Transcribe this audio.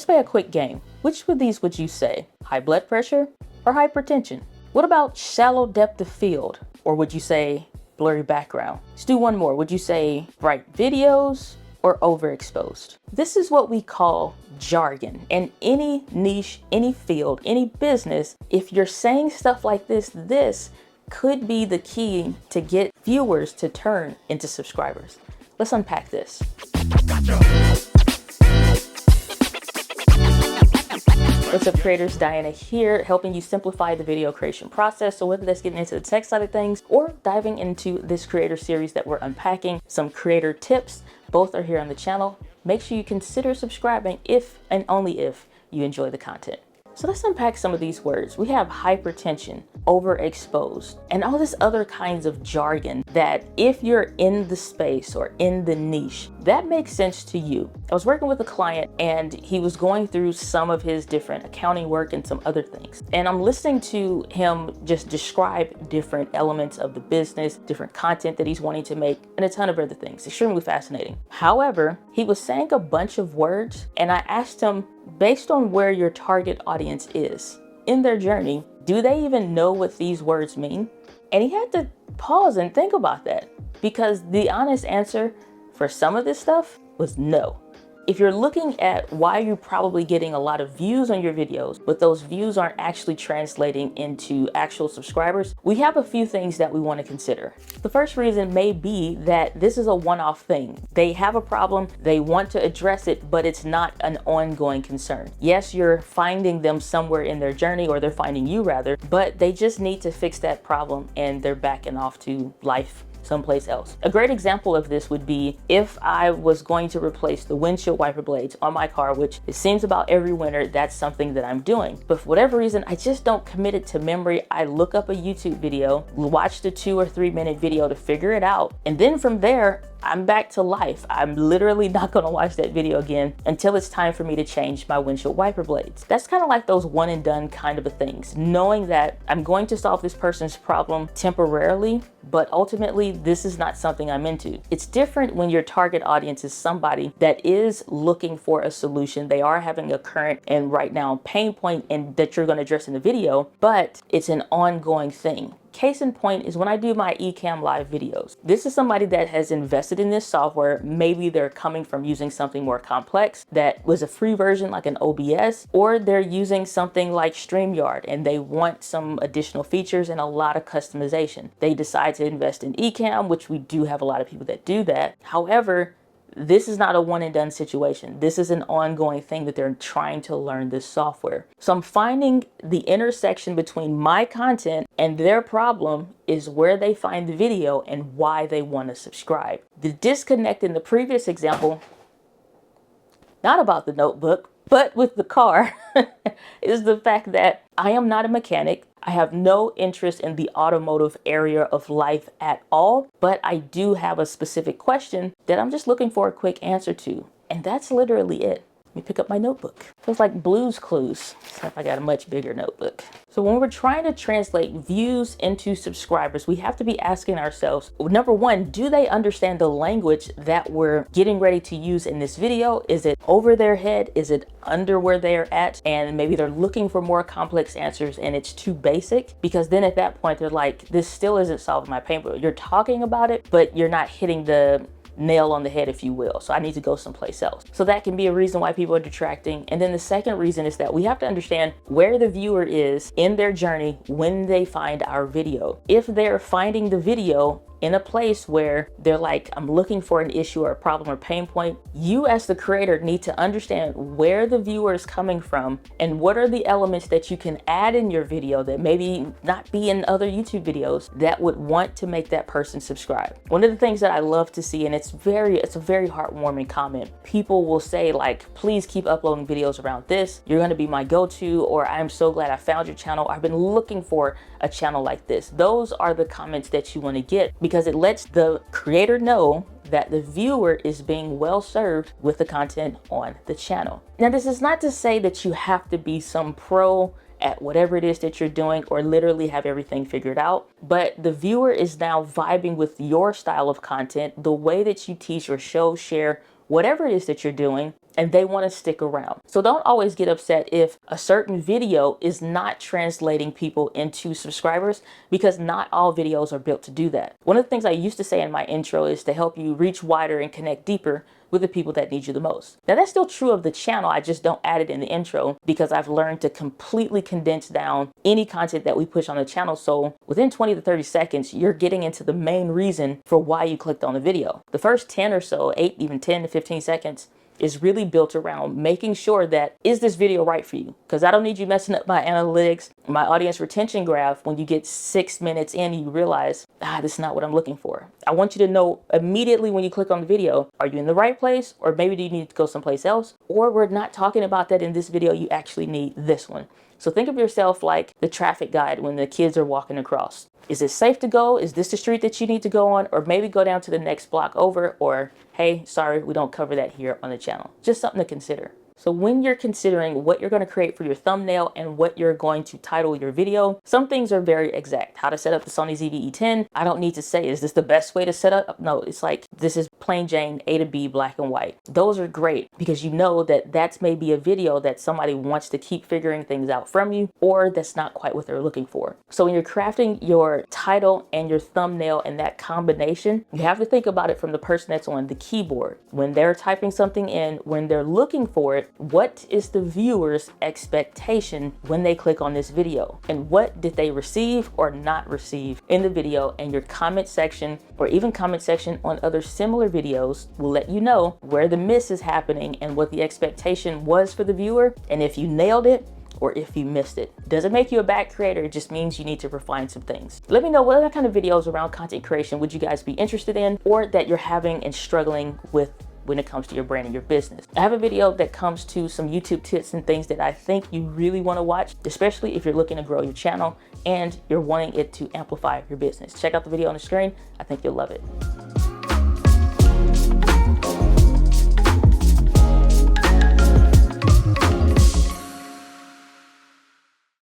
Let's play a quick game. Which of these would you say? High blood pressure or hypertension? What about shallow depth of field? Or would you say blurry background? Let's do one more. Would you say bright videos or overexposed? This is what we call jargon. In any niche, any field, any business, if you're saying stuff like this could be the key to get viewers to turn into subscribers. Let's unpack this. What's up, creators? Diana here, helping you simplify the video creation process. So whether that's getting into the tech side of things or diving into this creator series that we're unpacking, some creator tips, both are here on the channel. Make sure you consider subscribing if and only if you enjoy the content. So let's unpack some of these words. We have hypertension, overexposed, and all this other kinds of jargon that if you're in the space or in the niche, that makes sense to you. I was working with a client and he was going through some of his different accounting work and some other things. And I'm listening to him just describe different elements of the business, different content that he's wanting to make, and a ton of other things. Extremely fascinating. However, he was saying a bunch of words and I asked him, based on where your target audience is in their journey, do they even know what these words mean? And he had to pause and think about that, because the honest answer for some of this stuff was no. If you're looking at why you're probably getting a lot of views on your videos, but those views aren't actually translating into actual subscribers, we have a few things that we want to consider. The first reason may be that this is a one-off thing. They have a problem, they want to address it, but it's not an ongoing concern. Yes, you're finding them somewhere in their journey, or they're finding you rather, but they just need to fix that problem and they're backing off to life someplace else. A great example of this would be if I was going to replace the windshield wiper blades on my car, which it seems about every winter that's something that I'm doing. But for whatever reason, I just don't commit it to memory. I look up a YouTube video, watch the 2 or 3 minute video to figure it out. And then from there, I'm back to life. I'm literally not gonna watch that video again until it's time for me to change my windshield wiper blades. That's kind of like those one and done kind of things, knowing that I'm going to solve this person's problem temporarily, but ultimately this is not something I'm into. It's different when your target audience is somebody that is looking for a solution. They are having a current and right now pain point and that you're gonna address in the video, but it's an ongoing thing. Case in point is when I do my Ecamm live videos. This is somebody that has invested in this software. Maybe they're coming from using something more complex that was a free version like an OBS, or they're using something like StreamYard and they want some additional features and a lot of customization. They decide to invest in Ecamm, which we do have a lot of people that do that. However, this is not a one and done situation. This is an ongoing thing that they're trying to learn this software. So I'm finding the intersection between my content and their problem is where they find the video and why they want to subscribe. The disconnect in the previous example, not about the notebook, but with the car, is the fact that I am not a mechanic. I have no interest in the automotive area of life at all, but I do have a specific question that I'm just looking for a quick answer to. And that's literally it. Let me pick up my notebook. Feels like Blue's Clues, except I got a much bigger notebook. So when we're trying to translate views into subscribers, we have to be asking ourselves, number one, do they understand the language that we're getting ready to use in this video? Is it over their head? Is it under where they're at? And maybe they're looking for more complex answers and it's too basic, because then at that point, they're like, this still isn't solving my pain point. You're talking about it, but you're not hitting the nail on the head, if you will. So I need to go someplace else. So that can be a reason why people are detracting. And then the second reason is that we have to understand where the viewer is in their journey when they find our video. If they're finding the video in a place where they're like, I'm looking for an issue or a problem or pain point, you as the creator need to understand where the viewer is coming from and what are the elements that you can add in your video that maybe not be in other YouTube videos that would want to make that person subscribe. One of the things that I love to see, and it's a very heartwarming comment, people will say like, please keep uploading videos around this. You're gonna be my go-to, or I'm so glad I found your channel. I've been looking for a channel like this. Those are the comments that you want to get, because it lets the creator know that the viewer is being well served with the content on the channel. Now, this is not to say that you have to be some pro at whatever it is that you're doing or literally have everything figured out, but the viewer is now vibing with your style of content, the way that you teach or show, share, whatever it is that you're doing, and they want to stick around. So don't always get upset if a certain video is not translating people into subscribers, because not all videos are built to do that. One of the things I used to say in my intro is to help you reach wider and connect deeper with the people that need you the most. Now that's still true of the channel, I just don't add it in the intro because I've learned to completely condense down any content that we push on the channel, so within 20 to 30 seconds, you're getting into the main reason for why you clicked on the video. The first 10 or so, 8, even 10 to 15 seconds, is really built around making sure that, is this video right for you? Because I don't need you messing up my analytics, my audience retention graph when you get 6 minutes in and you realize, this is not what I'm looking for. I want you to know immediately when you click on the video, are you in the right place? Or maybe do you need to go someplace else? Or we're not talking about that in this video, you actually need this one. So think of yourself like the traffic guide when the kids are walking across. Is it safe to go? Is this the street that you need to go on? Or maybe go down to the next block over, or hey, sorry, we don't cover that here on the channel. Just something to consider. So when you're considering what you're going to create for your thumbnail and what you're going to title your video, some things are very exact. How to set up the Sony ZV-E10. I don't need to say, is this the best way to set up? No, it's like, this is plain Jane, A to B, black and white. Those are great because you know that that's maybe a video that somebody wants to keep figuring things out from you, or that's not quite what they're looking for. So when you're crafting your title and your thumbnail and that combination, you have to think about it from the person that's on the keyboard. When they're typing something in, when they're looking for it, what is the viewer's expectation when they click on this video? And what did they receive or not receive in the video? And your comment section, or even comment section on other similar videos, will let you know where the miss is happening and what the expectation was for the viewer, and if you nailed it or if you missed it. Doesn't make you a bad creator, it just means you need to refine some things. Let me know what other kind of videos around content creation would you guys be interested in, or that you're having and struggling with when it comes to your brand and your business. I have a video that comes to some YouTube tips and things that I think you really want to watch, especially if you're looking to grow your channel and you're wanting it to amplify your business. Check out the video on the screen. I think you'll love it.